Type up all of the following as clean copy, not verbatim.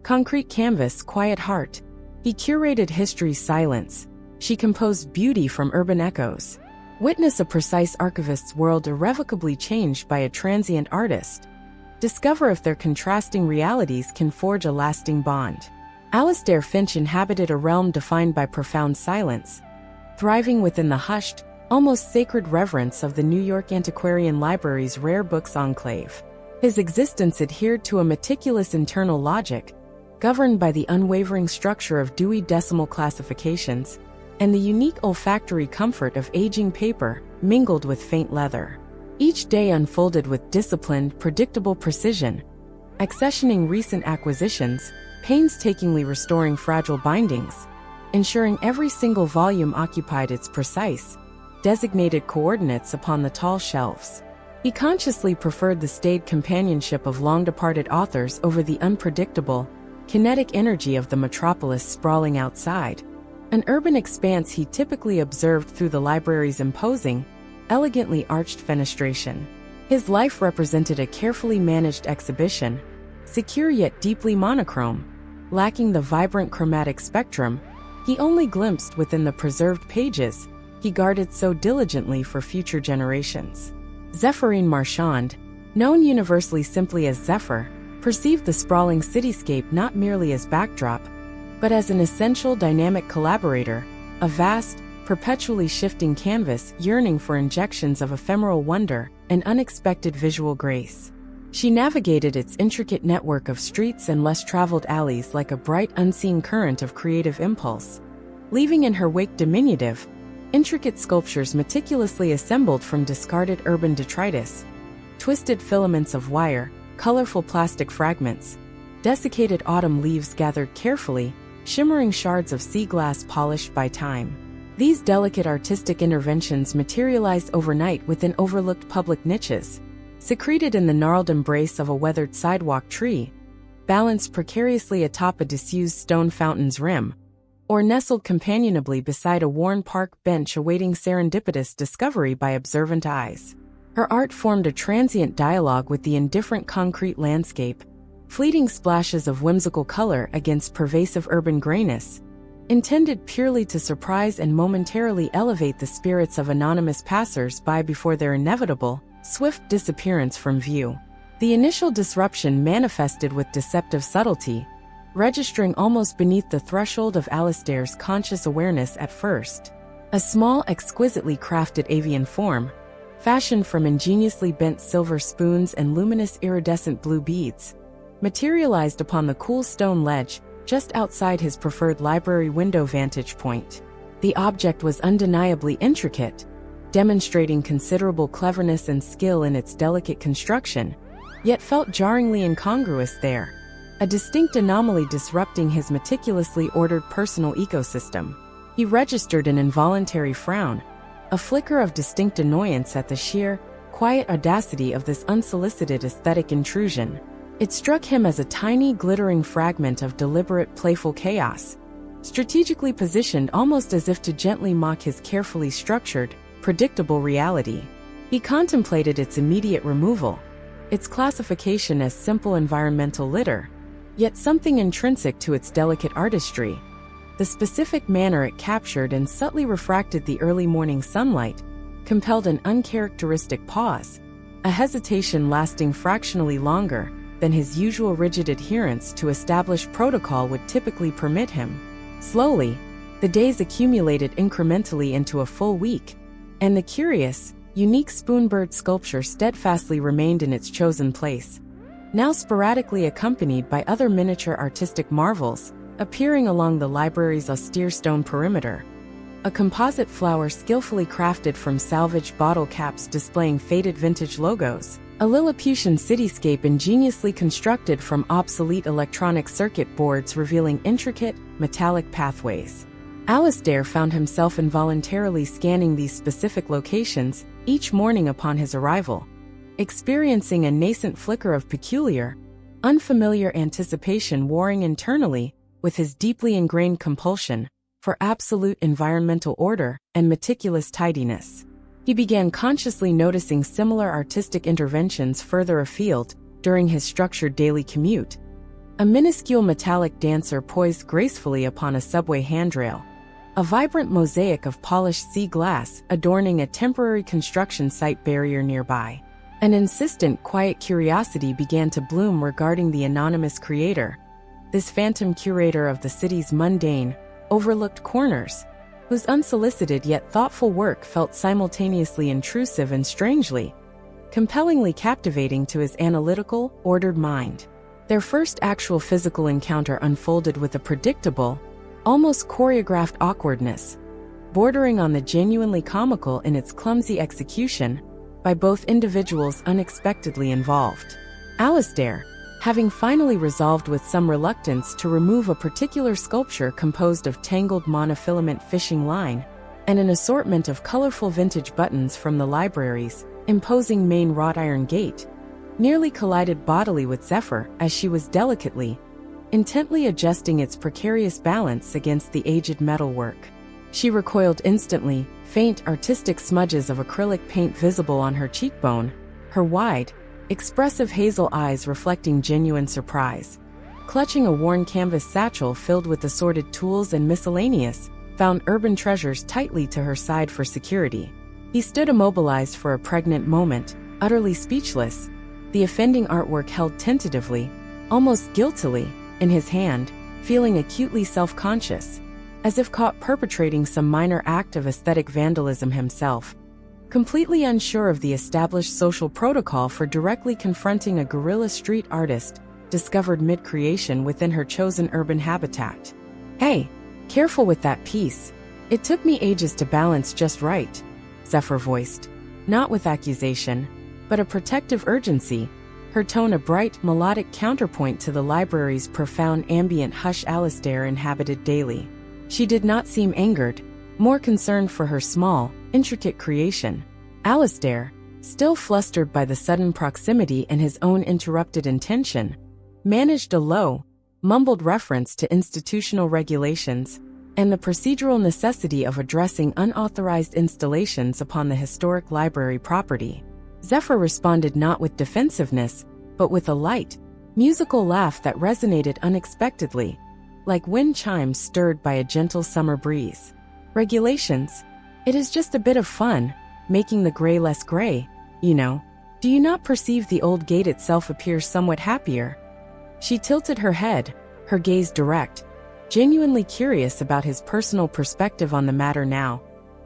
Concrete canvas, quiet heart. He curated history's silence. She composed beauty from urban echoes. Witness a precise archivist's world irrevocably changed by a transient artist. Discover if their contrasting realities can forge a lasting bond. Alastair Finch inhabited a realm defined by profound silence, thriving within the hushed, almost sacred reverence of the New York Antiquarian Library's rare books enclave. His existence adhered to a meticulous internal logic, governed by the unwavering structure of Dewey Decimal classifications, and the unique olfactory comfort of aging paper mingled with faint leather. Each day unfolded with disciplined, predictable precision, accessioning recent acquisitions, painstakingly restoring fragile bindings, ensuring every single volume occupied its precise, designated coordinates upon the tall shelves. He consciously preferred the staid companionship of long-departed authors over the unpredictable, kinetic energy of the metropolis sprawling outside, an urban expanse he typically observed through the library's imposing, elegantly arched fenestration. His life represented a carefully managed exhibition, secure yet deeply monochrome, lacking the vibrant chromatic spectrum he only glimpsed within the preserved pages he guarded so diligently for future generations. Zéphirine Marchand, known universally simply as Zephyr, perceived the sprawling cityscape not merely as backdrop, but as an essential dynamic collaborator, a vast, perpetually shifting canvas yearning for injections of ephemeral wonder and unexpected visual grace. She navigated its intricate network of streets and less-traveled alleys like a bright unseen current of creative impulse, leaving in her wake diminutive, intricate sculptures meticulously assembled from discarded urban detritus, twisted filaments of wire, colorful plastic fragments, desiccated autumn leaves gathered carefully, shimmering shards of sea glass polished by time. These delicate artistic interventions materialized overnight within overlooked public niches, secreted in the gnarled embrace of a weathered sidewalk tree, balanced precariously atop a disused stone fountain's rim, or nestled companionably beside a worn park bench awaiting serendipitous discovery by observant eyes. Her art formed a transient dialogue with the indifferent concrete landscape, fleeting splashes of whimsical color against pervasive urban grayness, intended purely to surprise and momentarily elevate the spirits of anonymous passers-by before their inevitable, swift disappearance from view. The initial disruption manifested with deceptive subtlety, registering almost beneath the threshold of Alastair's conscious awareness at first. A small, exquisitely crafted avian form, fashioned from ingeniously bent silver spoons and luminous iridescent blue beads, materialized upon the cool stone ledge just outside his preferred library window vantage point. The object was undeniably intricate, demonstrating considerable cleverness and skill in its delicate construction, yet felt jarringly incongruous there, a distinct anomaly disrupting his meticulously ordered personal ecosystem. He registered an involuntary frown, a flicker of distinct annoyance at the sheer, quiet audacity of this unsolicited aesthetic intrusion. It struck him as a tiny, glittering fragment of deliberate, playful chaos, strategically positioned almost as if to gently mock his carefully structured, predictable reality. He contemplated its immediate removal, its classification as simple environmental litter, yet something intrinsic to its delicate artistry, the specific manner it captured and subtly refracted the early morning sunlight, compelled an uncharacteristic pause, a hesitation lasting fractionally longer than his usual rigid adherence to established protocol would typically permit him. Slowly, the days accumulated incrementally into a full week, and the curious, unique spoonbird sculpture steadfastly remained in its chosen place, now sporadically accompanied by other miniature artistic marvels, appearing along the library's austere stone perimeter. A composite flower skillfully crafted from salvaged bottle caps displaying faded vintage logos, a Lilliputian cityscape ingeniously constructed from obsolete electronic circuit boards revealing intricate, metallic pathways. Alastair found himself involuntarily scanning these specific locations each morning upon his arrival, experiencing a nascent flicker of peculiar, unfamiliar anticipation warring internally with his deeply ingrained compulsion for absolute environmental order and meticulous tidiness. He began consciously noticing similar artistic interventions further afield during his structured daily commute, a minuscule metallic dancer poised gracefully upon a subway handrail, a vibrant mosaic of polished sea glass adorning a temporary construction site barrier nearby. An insistent, quiet curiosity began to bloom regarding the anonymous creator, this phantom curator of the city's mundane, overlooked corners, whose unsolicited yet thoughtful work felt simultaneously intrusive and strangely, compellingly captivating to his analytical, ordered mind. Their first actual physical encounter unfolded with a predictable, almost choreographed awkwardness, bordering on the genuinely comical in its clumsy execution, by both individuals unexpectedly involved. Alastair, having finally resolved with some reluctance to remove a particular sculpture composed of tangled monofilament fishing line and an assortment of colorful vintage buttons from the library's imposing main wrought iron gate, nearly collided bodily with Zephyr as she was delicately, intently adjusting its precarious balance against the aged metalwork. She recoiled instantly, faint artistic smudges of acrylic paint visible on her cheekbone, her wide, expressive hazel eyes reflecting genuine surprise. Clutching a worn canvas satchel filled with assorted tools and miscellaneous, found urban treasures tightly to her side for security. He stood immobilized for a pregnant moment, utterly speechless, the offending artwork held tentatively, almost guiltily, in his hand, feeling acutely self-conscious, as if caught perpetrating some minor act of aesthetic vandalism himself. Completely unsure of the established social protocol for directly confronting a guerrilla street artist discovered mid-creation within her chosen urban habitat. "Hey, careful with that piece. It took me ages to balance just right," Zephyr voiced, not with accusation, but a protective urgency, her tone a bright, melodic counterpoint to the library's profound ambient hush Alastair inhabited daily. She did not seem angered, more concerned for her small, intricate creation. Alastair, still flustered by the sudden proximity and his own interrupted intention, managed a low, mumbled reference to institutional regulations and the procedural necessity of addressing unauthorized installations upon the historic library property. Zephyr responded not with defensiveness, but with a light, musical laugh that resonated unexpectedly, like wind chimes stirred by a gentle summer breeze. "Regulations? It is just a bit of fun, making the gray less gray, you know. Do you not perceive the old gate itself appears somewhat happier?" She tilted her head, her gaze direct, genuinely curious about his personal perspective on the matter now,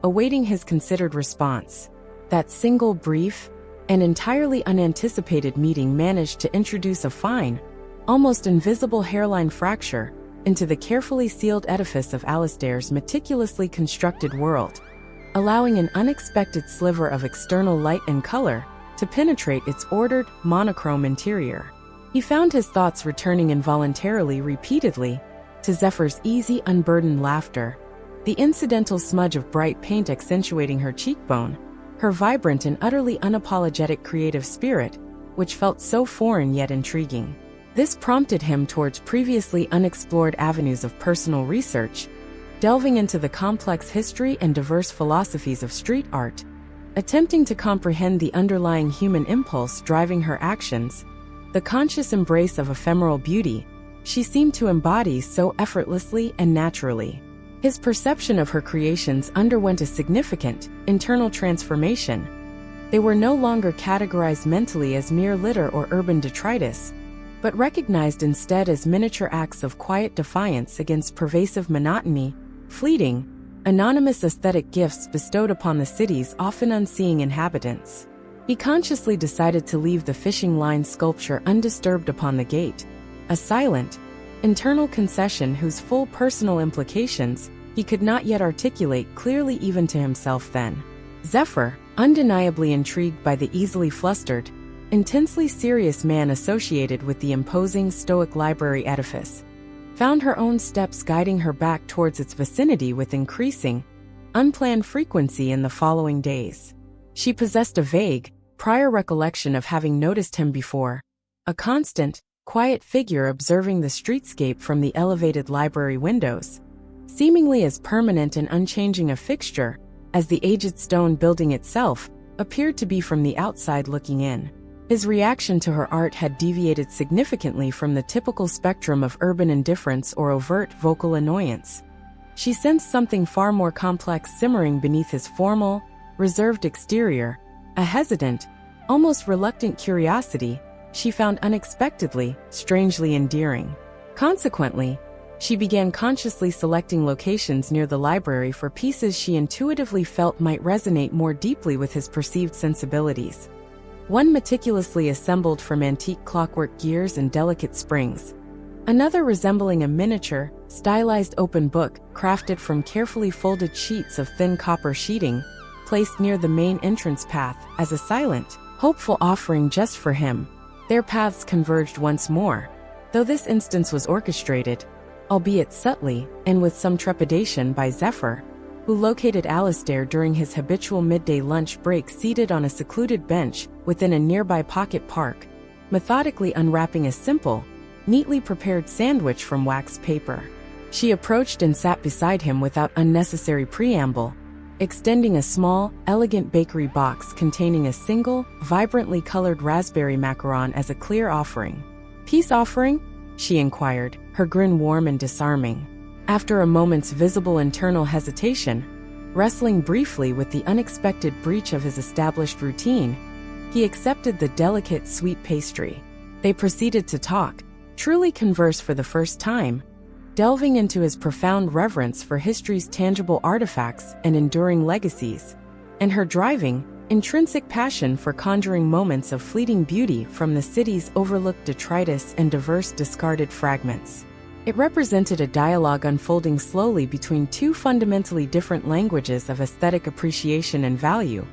awaiting his considered response. That single brief and entirely unanticipated meeting managed to introduce a fine, almost invisible hairline fracture into the carefully sealed edifice of Alastair's meticulously constructed world, allowing an unexpected sliver of external light and color to penetrate its ordered, monochrome interior. He found his thoughts returning involuntarily repeatedly to Zephyr's easy, unburdened laughter, the incidental smudge of bright paint accentuating her cheekbone, her vibrant and utterly unapologetic creative spirit, which felt so foreign yet intriguing. This prompted him towards previously unexplored avenues of personal research, delving into the complex history and diverse philosophies of street art, attempting to comprehend the underlying human impulse driving her actions, the conscious embrace of ephemeral beauty she seemed to embody so effortlessly and naturally. His perception of her creations underwent a significant, internal transformation. They were no longer categorized mentally as mere litter or urban detritus, but recognized instead as miniature acts of quiet defiance against pervasive monotony, fleeting, anonymous aesthetic gifts bestowed upon the city's often unseeing inhabitants. He consciously decided to leave the fishing line sculpture undisturbed upon the gate, a silent, internal concession whose full personal implications he could not yet articulate clearly even to himself then. Zephyr, undeniably intrigued by the easily flustered, intensely serious man associated with the imposing Stoic library edifice, found her own steps guiding her back towards its vicinity with increasing, unplanned frequency in the following days. She possessed a vague, prior recollection of having noticed him before, a constant, quiet figure observing the streetscape from the elevated library windows, seemingly as permanent and unchanging a fixture as the aged stone building itself appeared to be from the outside looking in. His reaction to her art had deviated significantly from the typical spectrum of urban indifference or overt vocal annoyance. She sensed something far more complex simmering beneath his formal, reserved exterior, a hesitant, almost reluctant curiosity she found unexpectedly, strangely endearing. Consequently, she began consciously selecting locations near the library for pieces she intuitively felt might resonate more deeply with his perceived sensibilities. One meticulously assembled from antique clockwork gears and delicate springs. Another resembling a miniature, stylized open book crafted from carefully folded sheets of thin copper sheeting, placed near the main entrance path as a silent, hopeful offering just for him. Their paths converged once more, though this instance was orchestrated, albeit subtly and with some trepidation, by Zephyr, who located Alistair during his habitual midday lunch break seated on a secluded bench within a nearby pocket park, methodically unwrapping a simple, neatly prepared sandwich from wax paper. She approached and sat beside him without unnecessary preamble, extending a small, elegant bakery box containing a single, vibrantly colored raspberry macaron as a clear offering. "Peace offering?" she inquired, her grin warm and disarming. After a moment's visible internal hesitation, wrestling briefly with the unexpected breach of his established routine, he accepted the delicate sweet pastry. They proceeded to talk, truly converse for the first time, delving into his profound reverence for history's tangible artifacts and enduring legacies, and her driving, intrinsic passion for conjuring moments of fleeting beauty from the city's overlooked detritus and diverse discarded fragments. It represented a dialogue unfolding slowly between two fundamentally different languages of aesthetic appreciation and value,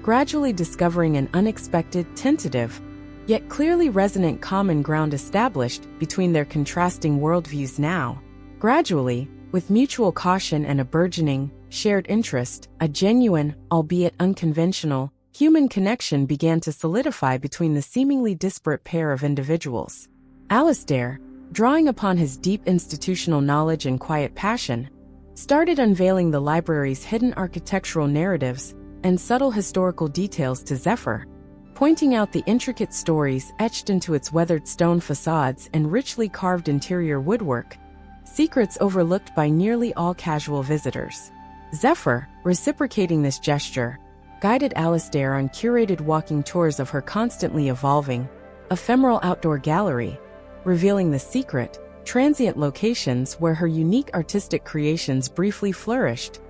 gradually discovering an unexpected, tentative, yet clearly resonant common ground established between their contrasting worldviews now. Gradually, with mutual caution and a burgeoning, shared interest, a genuine, albeit unconventional, human connection began to solidify between the seemingly disparate pair of individuals. Alistair, drawing upon his deep institutional knowledge and quiet passion, started unveiling the library's hidden architectural narratives and subtle historical details to Zephyr, pointing out the intricate stories etched into its weathered stone facades and richly carved interior woodwork, secrets overlooked by nearly all casual visitors. Zephyr, reciprocating this gesture, guided Alistair on curated walking tours of her constantly evolving, ephemeral outdoor gallery, revealing the secret, transient locations where her unique artistic creations briefly flourished,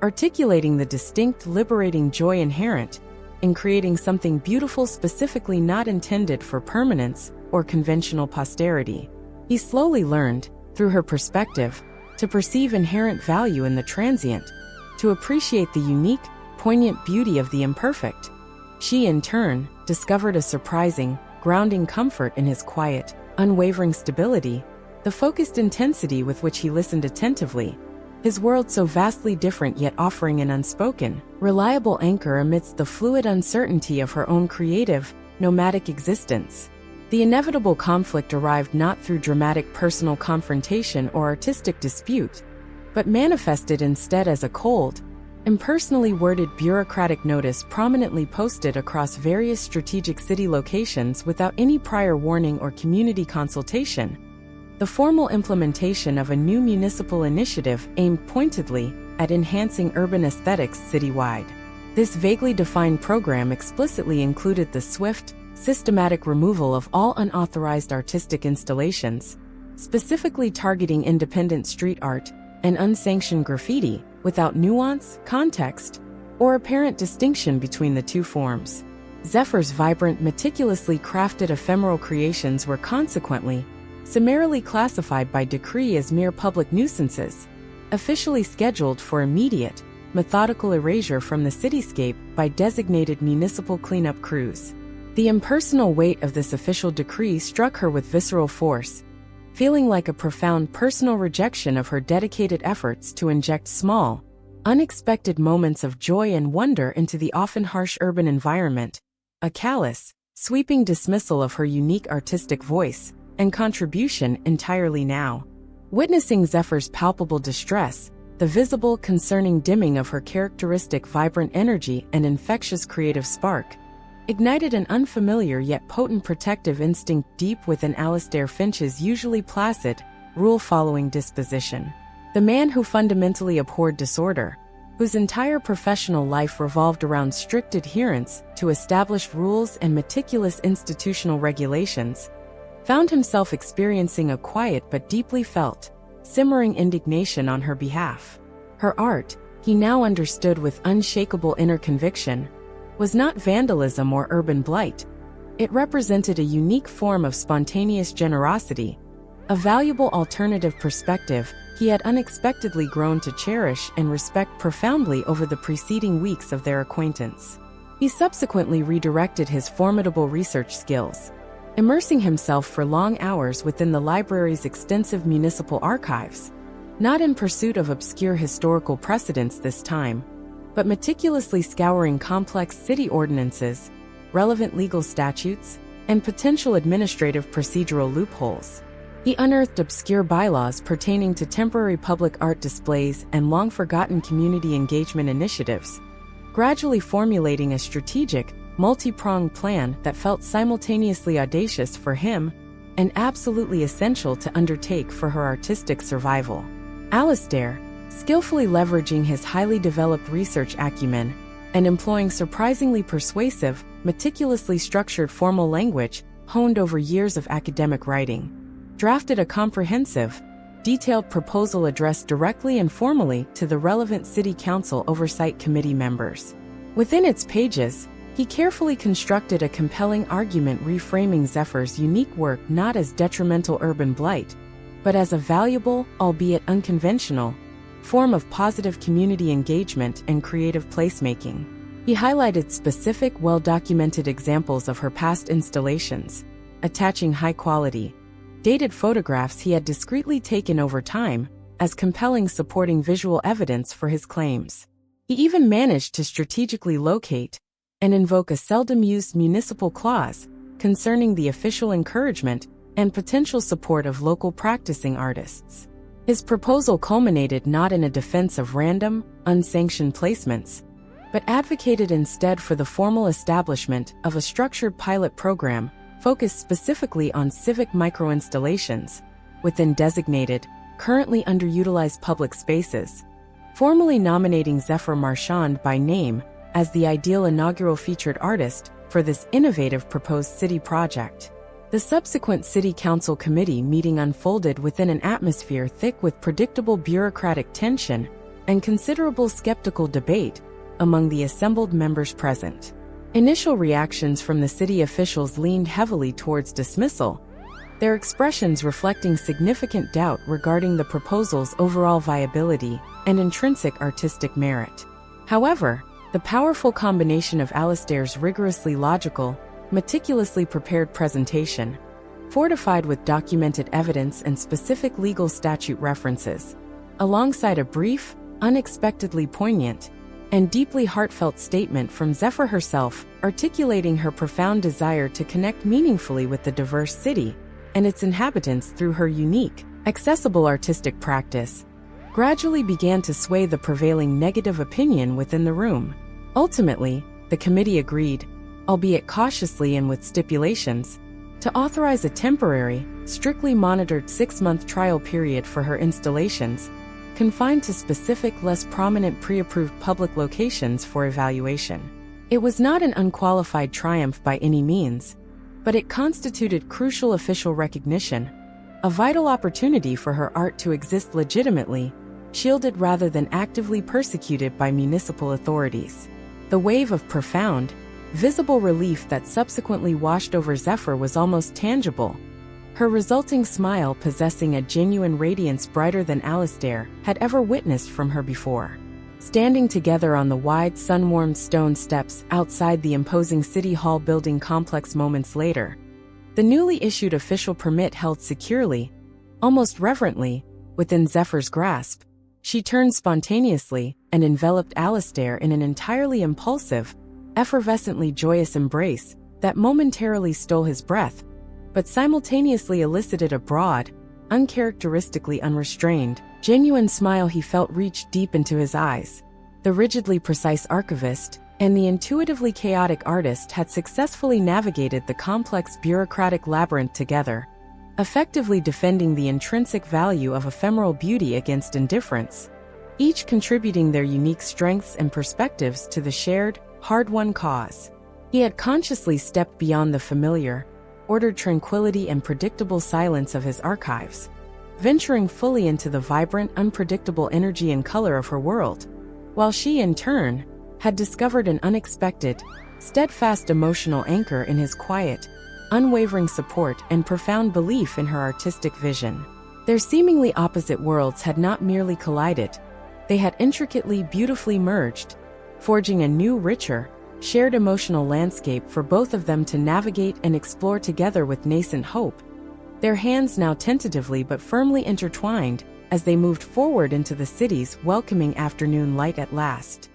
articulating the distinct, liberating joy inherent in creating something beautiful specifically not intended for permanence or conventional posterity. He slowly learned, through her perspective, to perceive inherent value in the transient, to appreciate the unique, poignant beauty of the imperfect. She, in turn, discovered a surprising, grounding comfort in his quiet, unwavering stability, the focused intensity with which he listened attentively, his world so vastly different yet offering an unspoken, reliable anchor amidst the fluid uncertainty of her own creative, nomadic existence. The inevitable conflict arrived not through dramatic personal confrontation or artistic dispute, but manifested instead as a cold, impersonally worded bureaucratic notice prominently posted across various strategic city locations without any prior warning or community consultation. The formal implementation of a new municipal initiative aimed pointedly at enhancing urban aesthetics citywide. This vaguely defined program explicitly included the swift, systematic removal of all unauthorized artistic installations, specifically targeting independent street art and unsanctioned graffiti, without nuance, context, or apparent distinction between the two forms. Zephyr's vibrant, meticulously crafted ephemeral creations were consequently summarily classified by decree as mere public nuisances, officially scheduled for immediate, methodical erasure from the cityscape by designated municipal cleanup crews. The impersonal weight of this official decree struck her with visceral force, feeling like a profound personal rejection of her dedicated efforts to inject small, unexpected moments of joy and wonder into the often harsh urban environment, a callous, sweeping dismissal of her unique artistic voice and contribution entirely now. Witnessing Zephyr's palpable distress, the visible, concerning dimming of her characteristic vibrant energy and infectious creative spark, ignited an unfamiliar yet potent protective instinct deep within Alastair Finch's usually placid, rule-following disposition. The man who fundamentally abhorred disorder, whose entire professional life revolved around strict adherence to established rules and meticulous institutional regulations, found himself experiencing a quiet but deeply felt, simmering indignation on her behalf. Her art, he now understood with unshakable inner conviction, was not vandalism or urban blight. It represented a unique form of spontaneous generosity, a valuable alternative perspective he had unexpectedly grown to cherish and respect profoundly over the preceding weeks of their acquaintance. He subsequently redirected his formidable research skills, immersing himself for long hours within the library's extensive municipal archives, not in pursuit of obscure historical precedents this time, but meticulously scouring complex city ordinances, relevant legal statutes, and potential administrative procedural loopholes. He unearthed obscure bylaws pertaining to temporary public art displays and long-forgotten community engagement initiatives, gradually formulating a strategic, multi-pronged plan that felt simultaneously audacious for him and absolutely essential to undertake for her artistic survival. Alastair, skillfully leveraging his highly developed research acumen and employing surprisingly persuasive, meticulously structured formal language honed over years of academic writing, drafted a comprehensive, detailed proposal addressed directly and formally to the relevant City Council Oversight Committee members. Within its pages, he carefully constructed a compelling argument reframing Zephyr's unique work not as detrimental urban blight, but as a valuable, albeit unconventional, form of positive community engagement and creative placemaking. He highlighted specific, well-documented examples of her past installations, attaching high-quality, dated photographs he had discreetly taken over time as compelling supporting visual evidence for his claims. He even managed to strategically locate and invoke a seldom-used municipal clause concerning the official encouragement and potential support of local practicing artists. His proposal culminated not in a defense of random, unsanctioned placements, but advocated instead for the formal establishment of a structured pilot program focused specifically on civic micro-installations within designated, currently underutilized public spaces, formally nominating Zephyr Marchand by name as the ideal inaugural featured artist for this innovative proposed city project. The subsequent City Council committee meeting unfolded within an atmosphere thick with predictable bureaucratic tension and considerable skeptical debate among the assembled members present. Initial reactions from the city officials leaned heavily towards dismissal, their expressions reflecting significant doubt regarding the proposal's overall viability and intrinsic artistic merit. However, the powerful combination of Alastair's rigorously logical, meticulously prepared presentation, fortified with documented evidence and specific legal statute references, alongside a brief, unexpectedly poignant, and deeply heartfelt statement from Zephyr herself, articulating her profound desire to connect meaningfully with the diverse city and its inhabitants through her unique, accessible artistic practice, gradually began to sway the prevailing negative opinion within the room. Ultimately, the committee agreed, albeit cautiously and with stipulations, to authorize a temporary, strictly monitored 6-month trial period for her installations, confined to specific, less prominent pre-approved public locations for evaluation. It was not an unqualified triumph by any means, but it constituted crucial official recognition, a vital opportunity for her art to exist legitimately, shielded rather than actively persecuted by municipal authorities. The wave of profound, visible relief that subsequently washed over Zephyr was almost tangible, her resulting smile possessing a genuine radiance brighter than Alastair had ever witnessed from her before. Standing together on the wide, sun-warmed stone steps outside the imposing City Hall building complex moments later, the newly issued official permit held securely, almost reverently, within Zephyr's grasp, she turned spontaneously and enveloped Alastair in an entirely impulsive, effervescently joyous embrace that momentarily stole his breath, but simultaneously elicited a broad, uncharacteristically unrestrained, genuine smile he felt reach deep into his eyes. The rigidly precise archivist, and the intuitively chaotic artist had successfully navigated the complex bureaucratic labyrinth together, effectively defending the intrinsic value of ephemeral beauty against indifference, each contributing their unique strengths and perspectives to the shared, hard-won cause. He had consciously stepped beyond the familiar, ordered tranquility and predictable silence of his archives, venturing fully into the vibrant, unpredictable energy and color of her world, while she, in turn, had discovered an unexpected, steadfast emotional anchor in his quiet, unwavering support and profound belief in her artistic vision. Their seemingly opposite worlds had not merely collided, they had intricately, beautifully merged, forging a new, richer, shared emotional landscape for both of them to navigate and explore together with nascent hope, their hands now tentatively but firmly intertwined as they moved forward into the city's welcoming afternoon light at last.